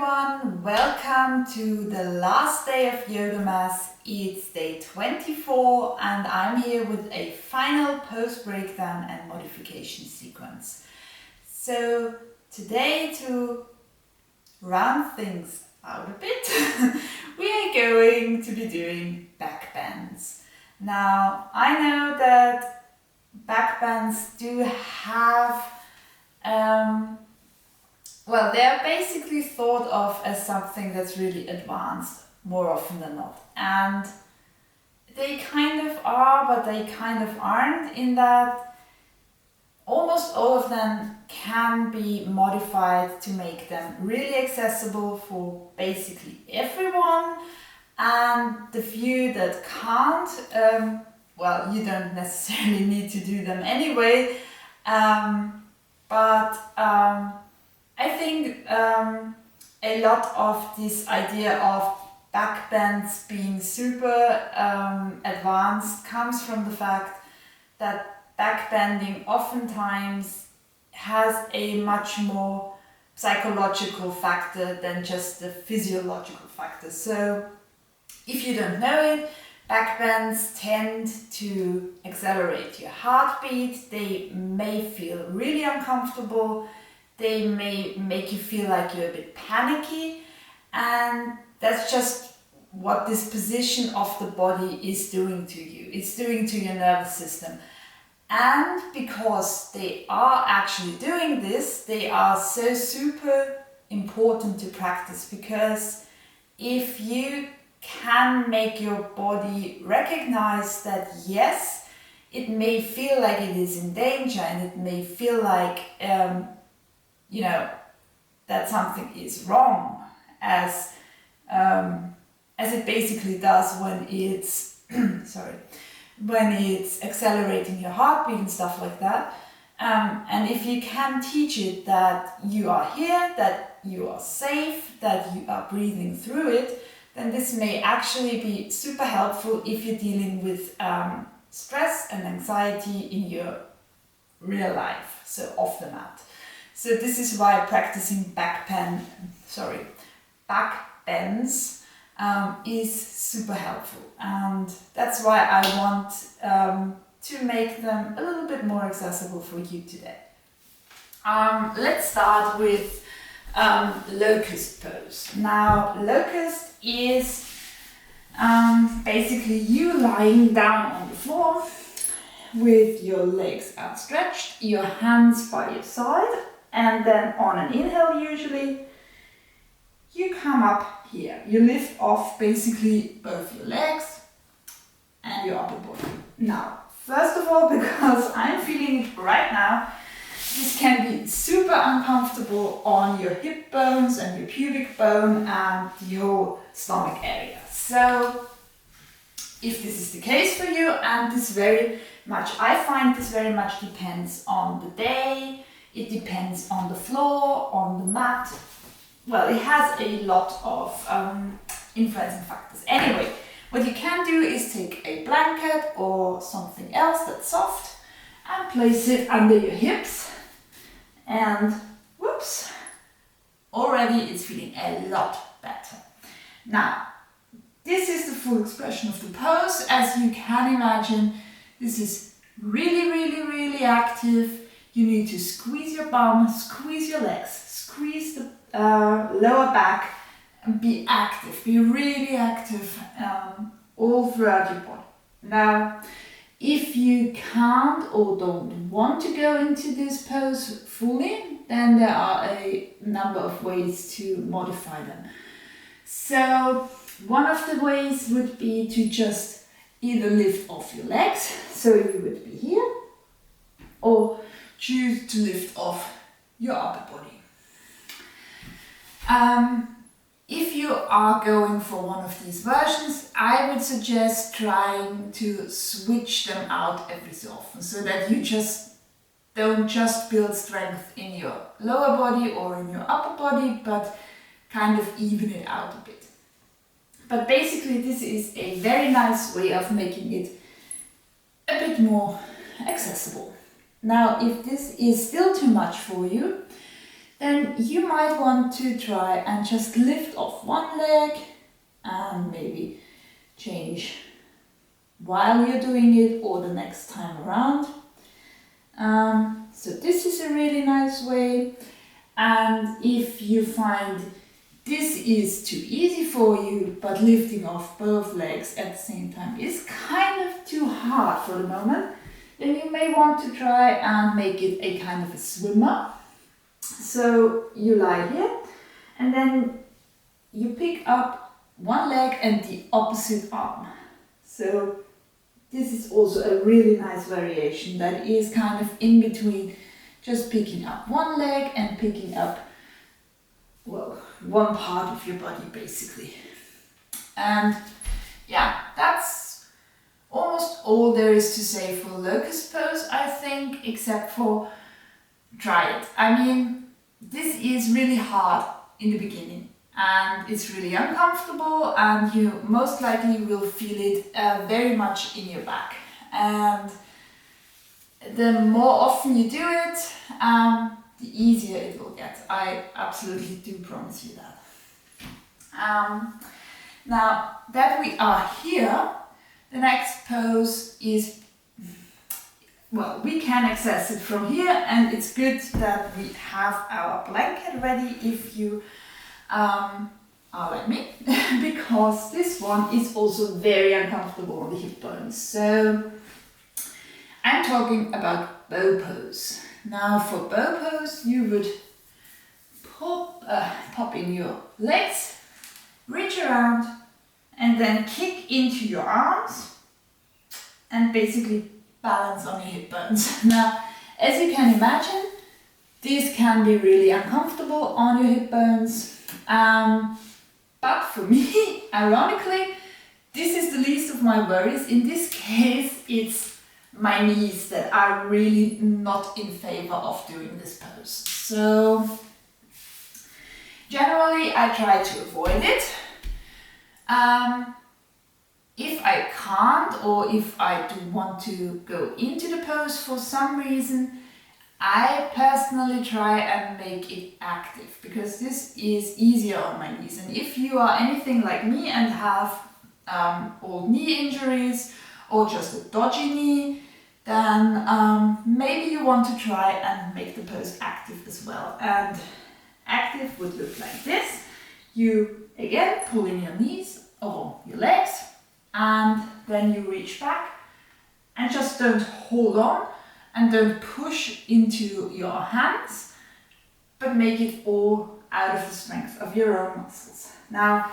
everyone, welcome to the last day of Yogamas. It's day 24 and I'm here with a final pose breakdown and modification sequence. So today, to round things out a bit, we are going to be doing back bends. Now I know that back bends do have they're basically thought of as something that's really advanced more often than not. And they kind of are, but they kind of aren't, in that almost all of them can be modified to make them really accessible for basically everyone. And the few that can't, you don't necessarily need to do them anyway. I think a lot of this idea of back bends being super advanced comes from the fact that back bending oftentimes has a much more psychological factor than just the physiological factor. So if you don't know it, back bends tend to accelerate your heartbeat. They may feel really uncomfortable. They may make you feel like you're a bit panicky, and that's just what this position of the body is doing to you. It's doing to your nervous system. And because they are actually doing this, they are so super important to practice, because if you can make your body recognize that yes, it may feel like it is in danger, and it may feel like that something is wrong, as it basically does when it's when it's accelerating your heartbeat and stuff like that. And if you can teach it that you are here, that you are safe, that you are breathing through it, then this may actually be super helpful if you're dealing with stress and anxiety in your real life, so off the mat. So this is why practicing back bends is super helpful, and that's why I want to make them a little bit more accessible for you today. Let's start with Locust Pose. Now, Locust is basically you lying down on the floor with your legs outstretched, your hands by your side, and then on an inhale usually, you come up here. You lift off basically both your legs and your upper body. Now, first of all, because I'm feeling it right now, this can be super uncomfortable on your hip bones and your pubic bone and the whole stomach area. So if this is the case for you, and I find this very much depends on the day, it depends on the floor, on the mat. Well, it has a lot of influencing factors. Anyway, what you can do is take a blanket or something else that's soft and place it under your hips, and whoops, already it's feeling a lot better. Now, this is the full expression of the pose. As you can imagine, this is really, really, really active. You need to squeeze your bum, squeeze your legs, squeeze the lower back, and be active, be really active all throughout your body. Now, if you can't or don't want to go into this pose fully, then there are a number of ways to modify them. So one of the ways would be to just either lift off your legs, so you would be here, or choose to lift off your upper body. If you are going for one of these versions, I would suggest trying to switch them out every so often, so that you don't just build strength in your lower body or in your upper body, but kind of even it out a bit. But basically this is a very nice way of making it a bit more accessible. Now, if this is still too much for you, then you might want to try and just lift off one leg and maybe change while you're doing it or the next time around. So this is a really nice way, and if you find this is too easy for you, but lifting off both legs at the same time is kind of too hard for the moment, then you may want to try and make it a kind of a swimmer. So you lie here and then you pick up one leg and the opposite arm. So this is also a really nice variation that is kind of in between just picking up one leg and picking up, well, one part of your body basically. And yeah, that's almost all there is to say for Locust Pose, I think, except for try it. I mean, this is really hard in the beginning and it's really uncomfortable, and you most likely will feel it very much in your back. And the more often you do it, the easier it will get. I absolutely do promise you that. Now that we are here, the next pose is, well, we can access it from here, and it's good that we have our blanket ready if you are like me, because this one is also very uncomfortable on the hip bones. So I'm talking about bow pose. Now for bow pose, you would pop in your legs, reach around, and then kick into your arms and basically balance on your hip bones. Now, as you can imagine, this can be really uncomfortable on your hip bones. But for me, ironically, this is the least of my worries. In this case, it's my knees that are really not in favor of doing this pose. So generally I try to avoid it. If I can't, or if I do want to go into the pose for some reason, I personally try and make it active, because this is easier on my knees. And if you are anything like me and have old knee injuries or just a dodgy knee, then maybe you want to try and make the pose active as well. And active would look like this. You again pull in your knees or your legs, and then you reach back and just don't hold on and don't push into your hands, but make it all out of the strength of your own muscles. Now,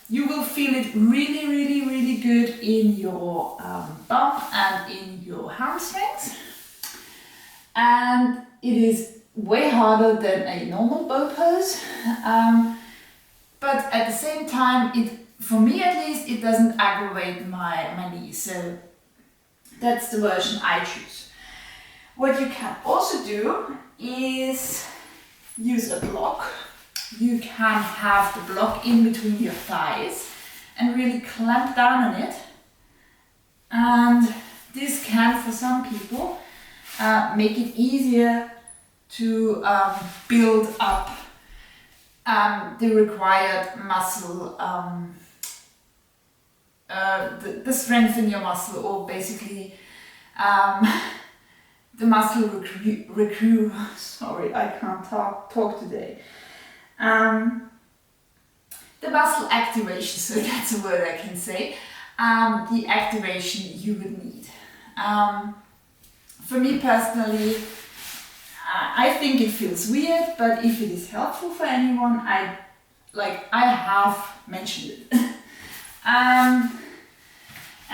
you will feel it really, really, really good in your bum and in your hamstrings. And it is way harder than a normal bow pose. But at the same time, for me at least, it doesn't aggravate my knees. So that's the version I choose. What you can also do is use a block. You can have the block in between your thighs and really clamp down on it. And this can, for some people, make it easier to build up the required muscle, the strength in your muscle, or basically the muscle sorry, I can't talk today. The muscle activation, so that's a word I can say, the activation you would need. For me personally, I think it feels weird, but if it is helpful for anyone, I have mentioned it.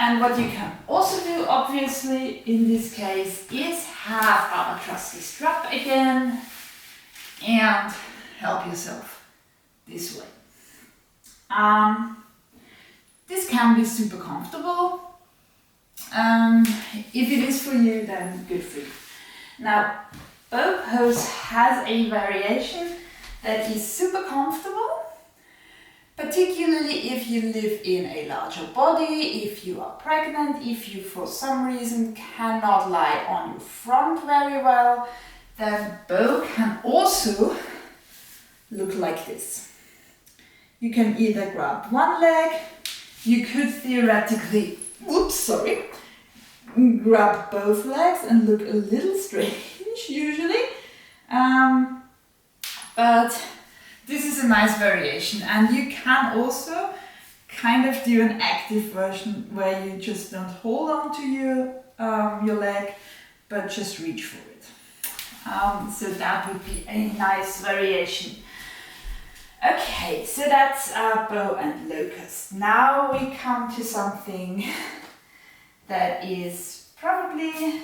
And what you can also do, obviously, in this case, is have our trusty strap again and help yourself this way. This can be super comfortable. If it is for you, then good for you. Now, bow pose has a variation that is super comfortable, particularly if you live in a larger body, if you are pregnant, if you for some reason cannot lie on your front very well, then bow can also look like this. You can either grab one leg, you could theoretically, grab both legs and look a little strange usually. But this is a nice variation, and you can also kind of do an active version where you just don't hold on to your leg, but just reach for it. So that would be a nice variation. Okay, so that's bow and locust. Now we come to something that is probably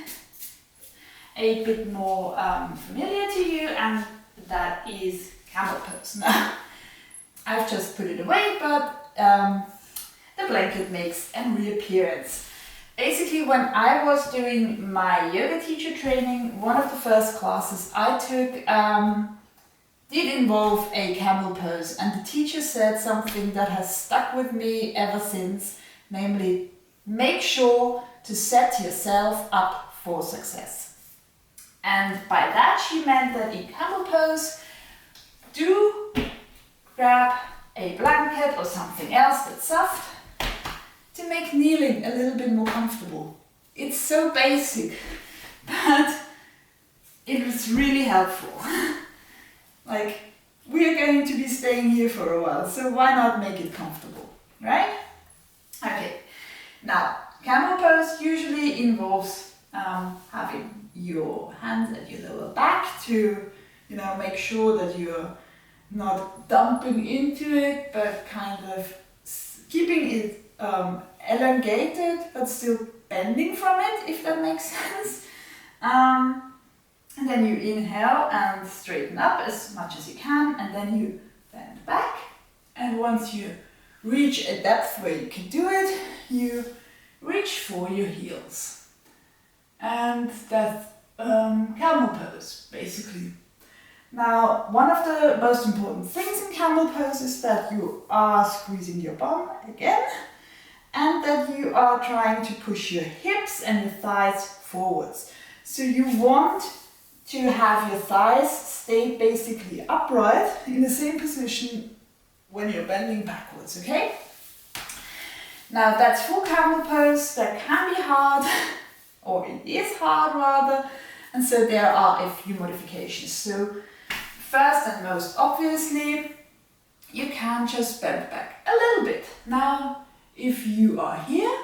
a bit more familiar to you, and that is camel pose. Now, I've just put it away, but the blanket makes a reappearance. Basically, when I was doing my yoga teacher training, one of the first classes I took did involve a camel pose, and the teacher said something that has stuck with me ever since, namely, make sure to set yourself up for success. And by that she meant that in camel pose, do grab a blanket or something else that's soft to make kneeling a little bit more comfortable. It's so basic, but it was really helpful. Like, we are going to be staying here for a while, so why not make it comfortable, right? Okay, now camel pose usually involves having your hands at your lower back to, make sure that you're not dumping into it, but kind of keeping it elongated, but still bending from it, if that makes sense. And then you inhale and straighten up as much as you can, and then you bend back. And once you reach a depth where you can do it, you reach for your heels. And that's camel pose, basically. Now, one of the most important things in camel pose is that you are squeezing your bum again, and that you are trying to push your hips and your thighs forwards. So you want to have your thighs stay basically upright in the same position when you're bending backwards, okay? Now that's full camel pose. That can be hard, or it is hard rather, and so there are a few modifications. So first and most obviously, you can just bend back a little bit. Now, if you are here,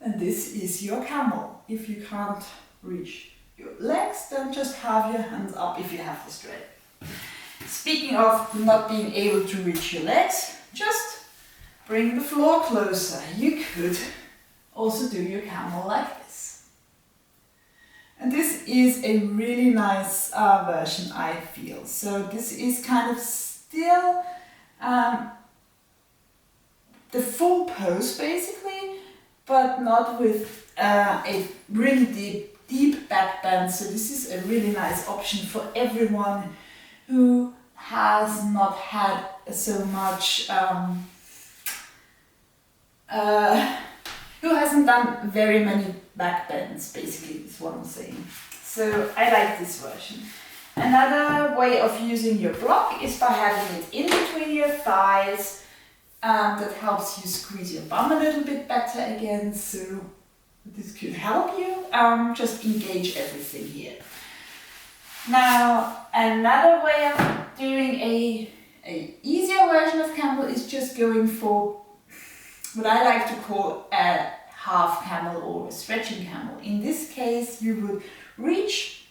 then this is your camel. If you can't reach your legs, then just have your hands up if you have the strength. Speaking of not being able to reach your legs, just bring the floor closer. You could also do your camel like this. And this is a really nice version, I feel. So this is kind of still the full pose basically, but not with a really deep back bend. So this is a really nice option for everyone who has not had so much, who hasn't done very many back bends, basically is what I'm saying. So I like this version. Another way of using your block is by having it in between your thighs. That helps you squeeze your bum a little bit better again, so this could help you. Just engage everything here. Now, another way of doing a easier version of camel is just going for what I like to call a half camel or a stretching camel. In this case, you would reach,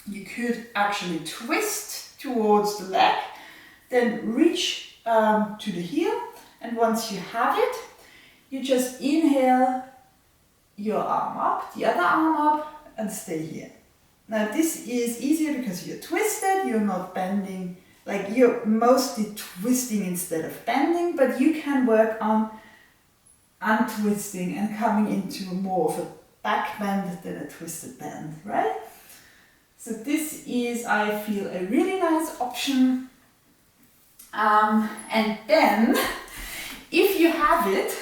you could actually twist towards the leg, then reach to the heel, and once you have it, you just inhale your arm up, the other arm up, and stay here. Now this is easier because you're twisted, you're not bending, like you're mostly twisting instead of bending, but you can work on untwisting and coming into more of a back bend than a twisted bend, right? So this is, I feel, a really nice option. And then, if you have it,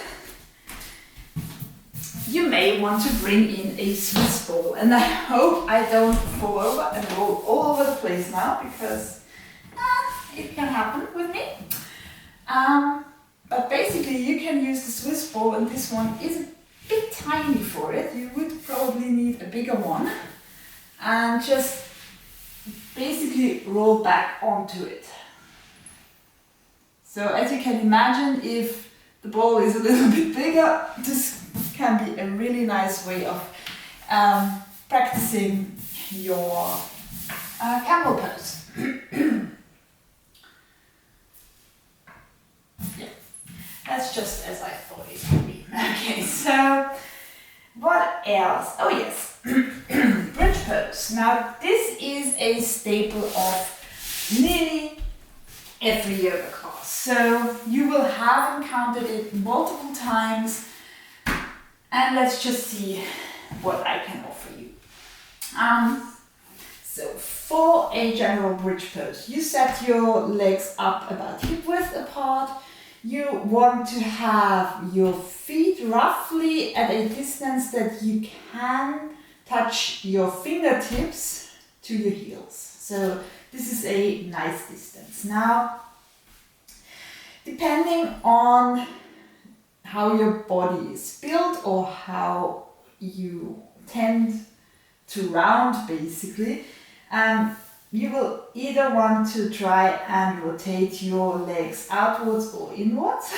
you may want to bring in a Swiss ball. And I hope I don't fall over and roll all over the place now, because it can happen with me. But basically you can use the Swiss ball, and this one is a bit tiny for it. You would probably need a bigger one. And just basically roll back onto it. So as you can imagine, if the ball is a little bit bigger, this can be a really nice way of practicing your camel pose. Yeah, that's just as I thought it would be. Okay, so what else? Oh yes, bridge pose. Now this is a staple of nearly every yoga class. So you will have encountered it multiple times, and let's just see what I can offer you. So for a general bridge pose, you set your legs up about hip width apart. You want to have your feet roughly at a distance that you can touch your fingertips to your heels. So this is a nice distance. Now, depending on how your body is built or how you tend to round basically, you will either want to try and rotate your legs outwards or inwards.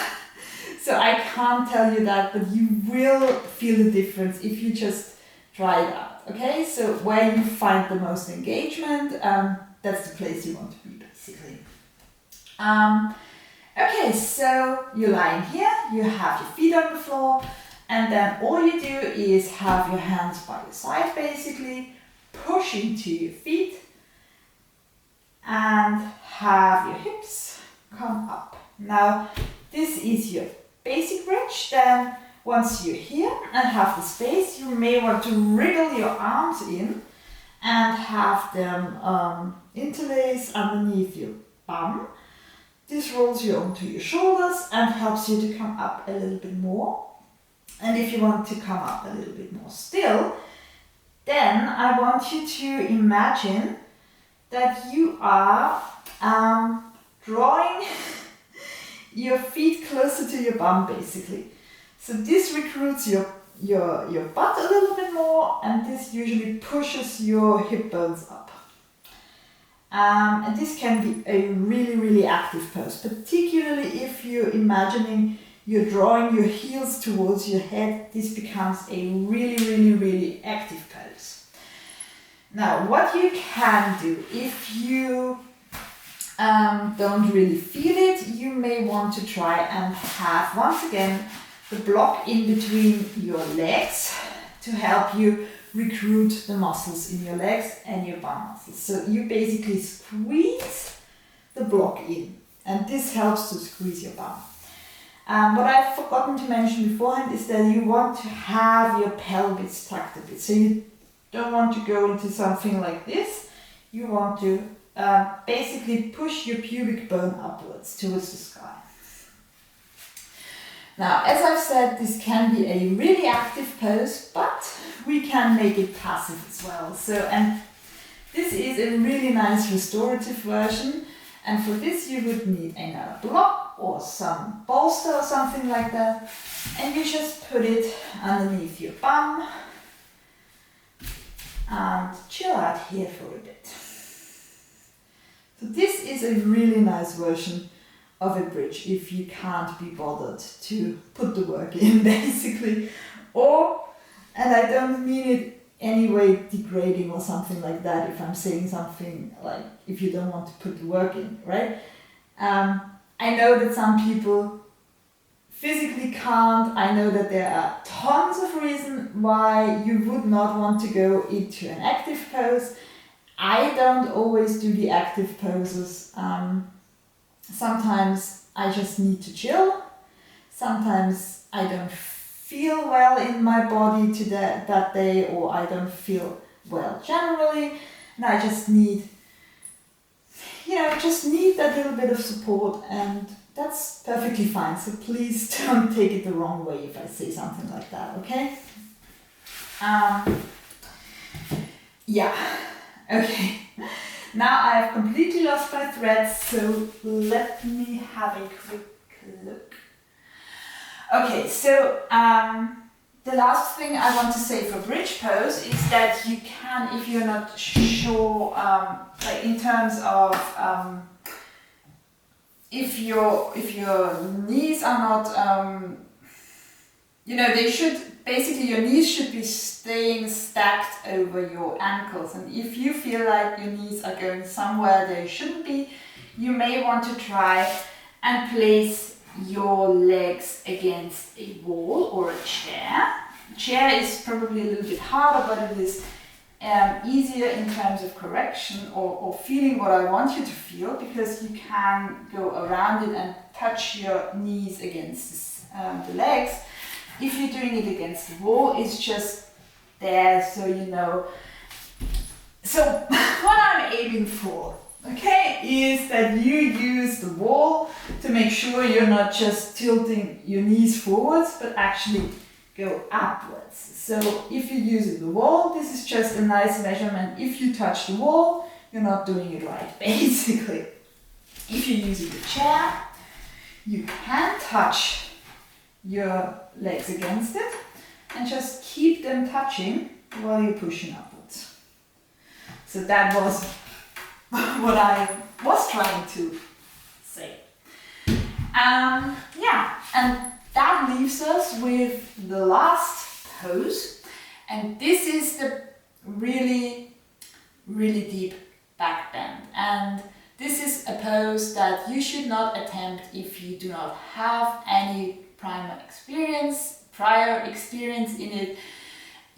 So I can't tell you that, but you will feel the difference if you just try it out. Okay, so where you find the most engagement, that's the place you want to be basically. Okay, so you're lying here, you have your feet on the floor, and then all you do is have your hands by your side basically, push into your feet, and have your hips come up. Now, this is your basic bridge. Then, once you're here and have the space, you may want to wriggle your arms in and have them interlace underneath your bum. This rolls you onto your shoulders and helps you to come up a little bit more. And if you want to come up a little bit more still, then I want you to imagine that you are drawing your feet closer to your bum basically. So this recruits your butt a little bit more, and this usually pushes your hip bones up. And this can be a really, really active pose, particularly if you're imagining you're drawing your heels towards your head. This becomes a really, really, really active pose. Now, what you can do if you don't really feel it, you may want to try and have, once again, the block in between your legs to help you recruit the muscles in your legs and your bum muscles. So you basically squeeze the block in, and this helps to squeeze your bum. What I've forgotten to mention beforehand is that you want to have your pelvis tucked a bit. So you don't want to go into something like this. You want to basically push your pubic bone upwards towards the sky. Now, as I've said, this can be a really active pose, but we can make it passive as well. So, and this is a really nice restorative version. And for this, you would need another block or some bolster or something like that. And you just put it underneath your bum and chill out here for a bit. So this is a really nice version of a bridge if you can't be bothered to put the work in basically. Or, and I don't mean it any way degrading or something like that if I'm saying something like if you don't want to put the work in, right? I know that some people physically can't. I know that there are tons of reasons why you would not want to go into an active pose. I don't always do the active poses. Sometimes I just need to chill. Sometimes I don't feel well in my body that day, or I don't feel well generally, and I just need, just need that little bit of support, and that's perfectly fine. So please don't take it the wrong way if I say something like that, okay? Yeah, okay. Now I have completely lost my threads, so let me have a quick look. Okay, so the last thing I want to say for bridge pose is that you can, if you're not sure, like in terms of if your knees are not, they should, basically your knees should be staying stacked over your ankles, and if you feel like your knees are going somewhere they shouldn't be, you may want to try and place your legs against a wall or a chair. Chair is probably a little bit harder, but it is easier in terms of correction or feeling what I want you to feel, because you can go around it and touch your knees against the legs. If you're doing it against the wall, it's just there so you know. So what I'm aiming for, okay, is that you use the wall to make sure you're not just tilting your knees forwards, but actually go upwards. So if you're using the wall, this is just a nice measurement. If you touch the wall, you're not doing it right, basically. If you're using the chair, you can touch your legs against it and just keep them touching while you're pushing upwards. So that was what I was trying to say. And that leaves us with the last pose, and this is the really deep back bend, and this is a pose that you should not attempt if you do not have any prior experience in it.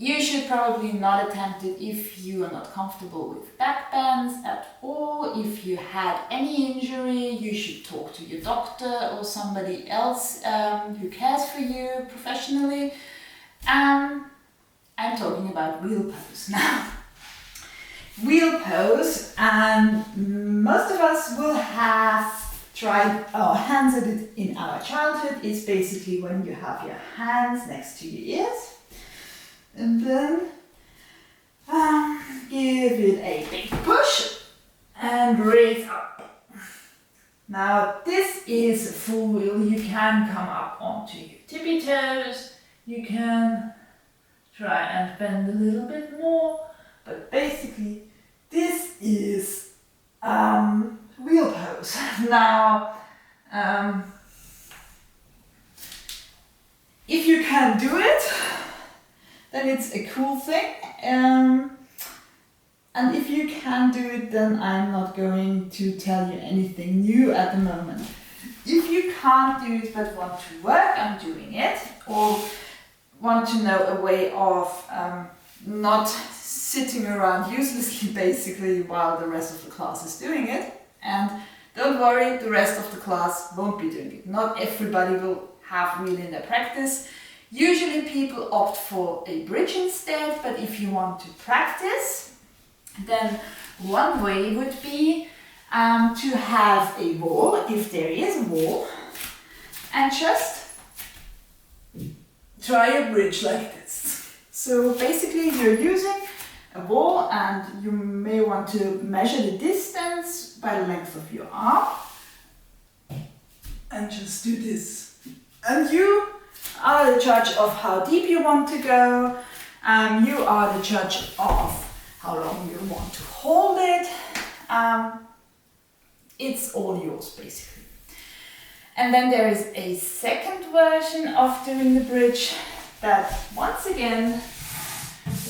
You should probably not attempt it if you are not comfortable with back bends at all. If you had any injury, you should talk to your doctor or somebody else who cares for you professionally. I'm talking about wheel pose now. Wheel pose, and most of us will have tried our hands at it in our childhood. Is basically when you have your hands next to your ears, and then give it a big push and raise up. Now this is a full wheel. You can come up onto your tippy toes. You can try and bend a little bit more, but basically this is wheel pose. Now, if you can do it, then it's a cool thing. And if you can do it, then I'm not going to tell you anything new at the moment. If you can't do it but want to work on doing it, or want to know a way of not sitting around uselessly basically while the rest of the class is doing it, and don't worry, the rest of the class won't be doing it. Not everybody will have wheel in their practice. Usually people opt for a bridge instead, but if you want to practice, then one way would be to have a wall, if there is a wall, and just try a bridge like this. So basically you're using a wall, and you may want to measure the distance by the length of your arm and just do this. And you are the judge of how deep you want to go. You are the judge of how long you want to hold it. It's all yours basically. And then there is a second version of doing the bridge that once again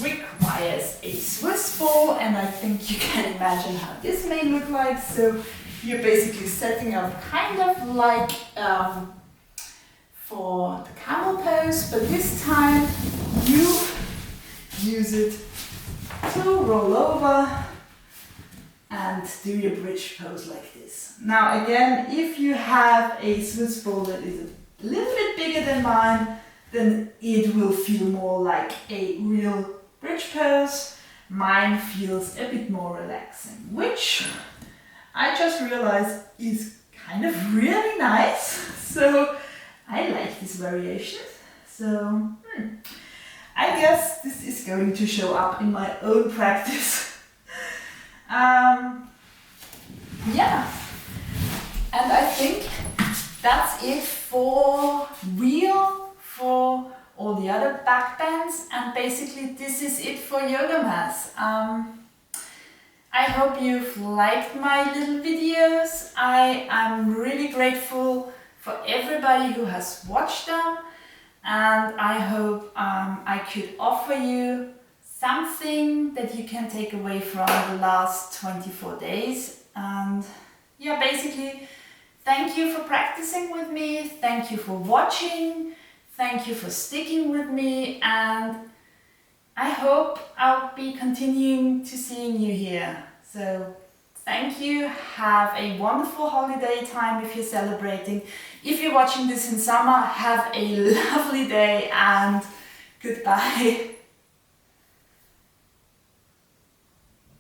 requires a Swiss ball, and I think you can imagine how this may look like. So you're basically setting up kind of like for the camel pose, but this time you use it to roll over and do your bridge pose like this. Now again, if you have a Swiss ball that is a little bit bigger than mine, then it will feel more like a real bridge pose. Mine feels a bit more relaxing, which I just realized is kind of really nice. So I like this variation. So I guess this is going to show up in my own practice. yeah, and I think that's it for real, for all the other back bends, and basically this is it for Yogamas. I hope you've liked my little videos. I am really grateful for everybody who has watched them, and I hope I could offer you something that you can take away from the last 24 days. And yeah, basically, thank you for practicing with me, thank you for watching, thank you for sticking with me, and I hope I'll be continuing to seeing you here. So thank you, have a wonderful holiday time if you're celebrating. If you're watching this in summer, have a lovely day and goodbye.